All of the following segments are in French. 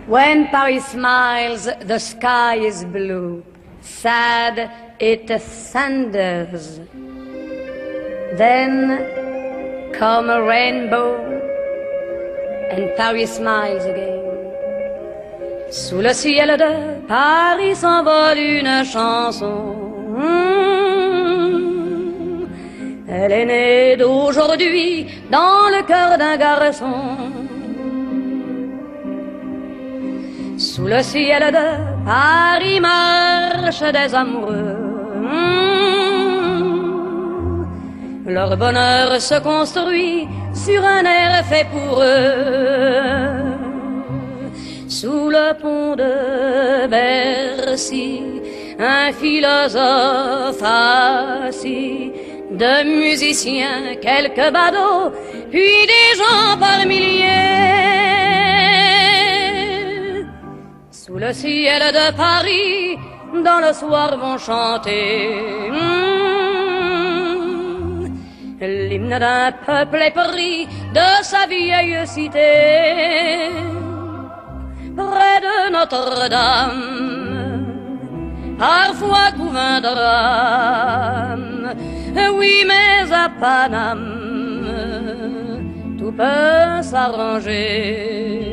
When Paris smiles, the sky is blue. Sad, it thunders. Then come a rainbow, and Paris smiles again. Sous le ciel de Paris s'envole une chanson. Elle est née d'aujourd'hui dans le cœur d'un garçon. Sous le ciel de Paris marchent des amoureux. Leur bonheur se construit sur un air fait pour eux. Sous le pont de Bercy, un philosophe assis, de musiciens, quelques badauds, puis des gens par milliers. Sous le ciel de Paris, dans le soir vont chanter l'hymne d'un peuple épris de sa vieille cité. Près de Notre-Dame, parfois couvre un drame. Oui, mais à Paname, tout peut s'arranger.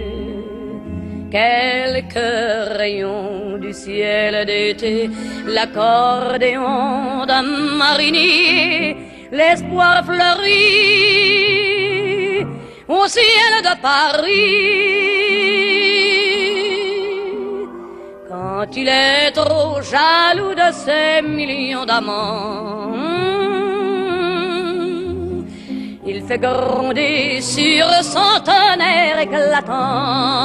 Quelques rayons du ciel d'été, l'accordéon d'un marinier, l'espoir fleurit au ciel de Paris. Quand il est trop jaloux de ses millions d'amants, il fait gronder sur son tonnerre éclatant.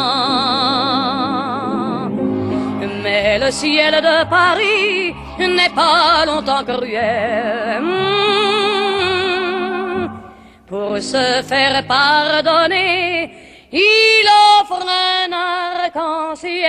Mais le ciel de Paris n'est pas longtemps cruel. Pour se faire pardonner, il offre un arc-en-ciel.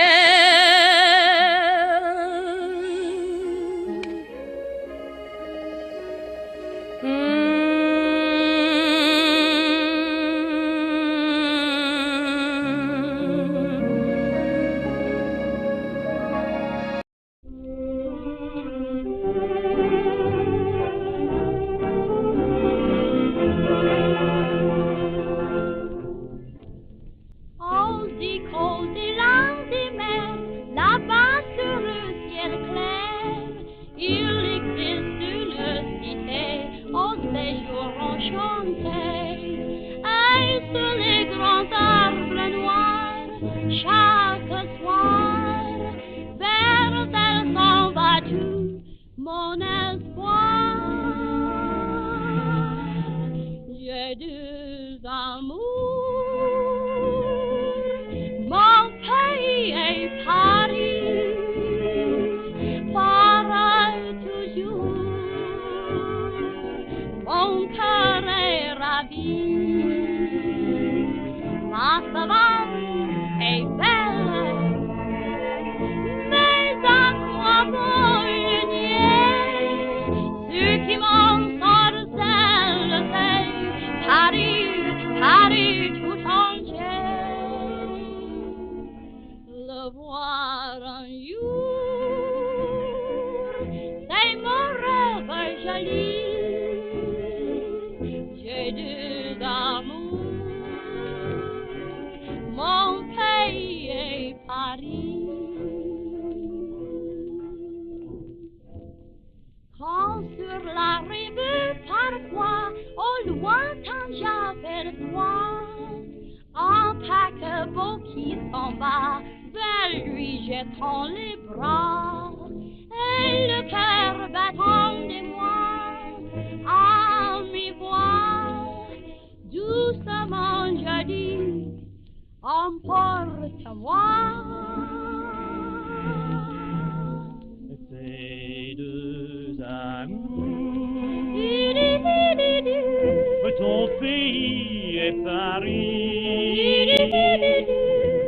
Ton pays est Paris,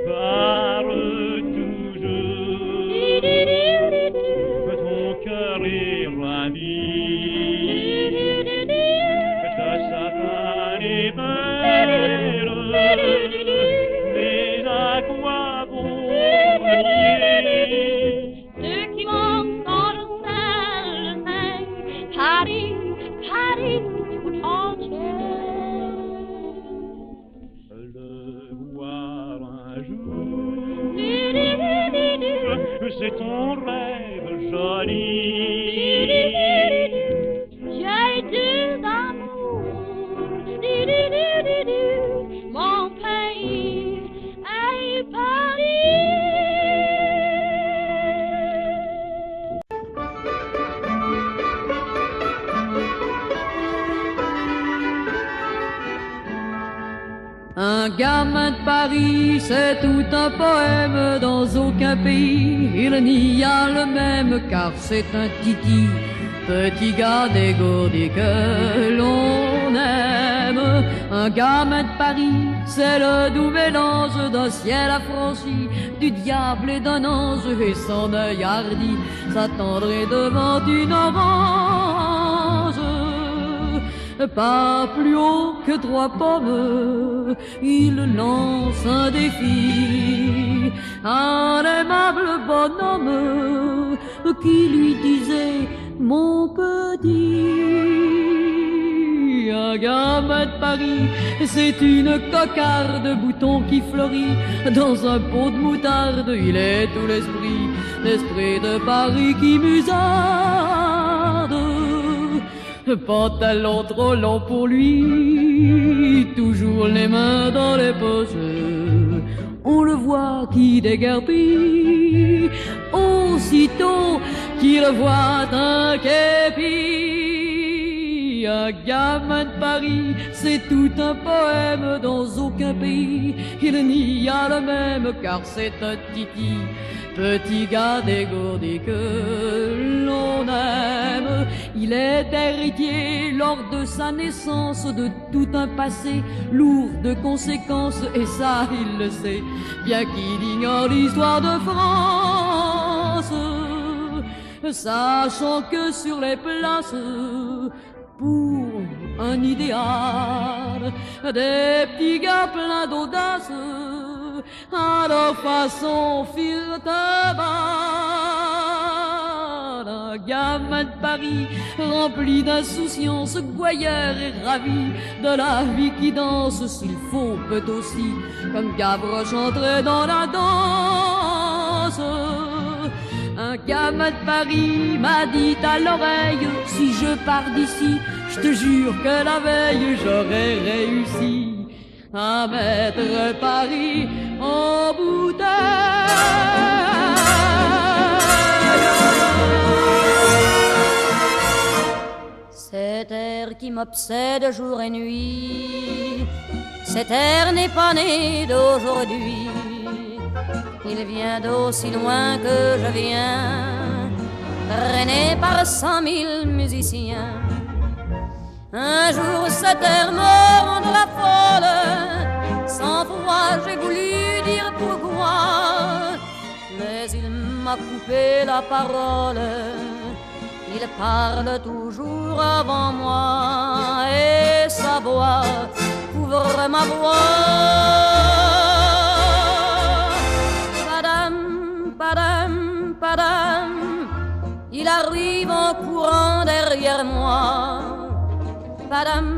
pars toujours, ton cœur est ravi, ta savane est belle, mais à quoi bon c'est ton rêve joli. J'ai deux amours, mon pays est Paris. Un gamin de Paris, c'est tout un poème. Dans aucun pays, il n'y a le même, car c'est un titi, petit gars dégourdi que l'on aime. Un gamin de Paris, c'est le doux mélange d'un ciel affranchi, du diable et d'un ange, et son œil hardi s'attendrait devant une orange. Pas plus haut que 3 pommes, il lance un défi à un aimable bonhomme qui lui disait mon petit. Un gamin de Paris, c'est une cocarde, bouton qui fleurit dans un pot de moutarde. Il est tout l'esprit, l'esprit de Paris qui musarde. Pantalon trop long pour lui, toujours les mains dans les poches. On le voit qui déguerpit, aussitôt qu'il voit un képi. Un gamin de Paris, c'est tout un poème. Dans aucun pays, il n'y a le même, car c'est un titi, petit gars dégourdi que l'on aime. Il est héritier lors de sa naissance de tout un passé lourd de conséquences, et ça il le sait, bien qu'il ignore l'histoire de France. Sachant que sur les places, pour un idéal, des petits gars pleins d'audace, à leur façon firent un bal. Un gamin de Paris, rempli d'insouciance, gouailleur et ravi de la vie qui danse. S'il faut, peut aussi, comme Gavroche, entrer dans la danse. Un gamin de Paris m'a dit à l'oreille, si je pars d'ici, je te jure que la veille j'aurais réussi à mettre Paris en bouteille. Cet air qui m'obsède jour et nuit, cet air n'est pas né d'aujourd'hui. Il vient d'aussi loin que je viens, traîné par 100 000 musiciens. Un jour cet air me rendra folle, sans foi j'ai voulu dire pourquoi, mais il m'a coupé la parole. Il parle toujours avant moi, et sa voix couvre ma voix. Padam, padam, il arrive en courant derrière moi. Padam,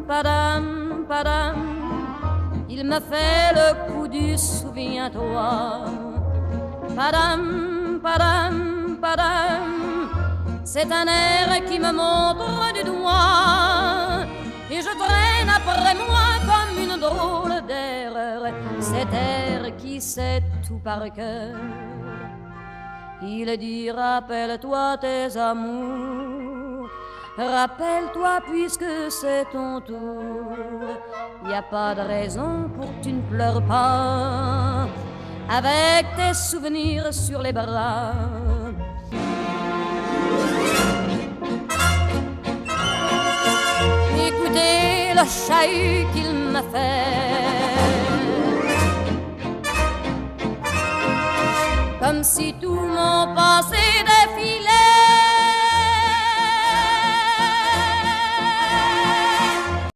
padam, padam, il me fait le coup du souviens-toi. Padam, padam, padam, c'est un air qui me montre du doigt, et je traîne après moi comme une drôle d'erreur cet air qui sait tout par cœur. Il dit rappelle-toi tes amours, rappelle-toi puisque c'est ton tour. Y a pas de raison pour que tu ne pleures pas, avec tes souvenirs sur les bras. Écoutez le chahut qu'il me fait, comme si tout mon passé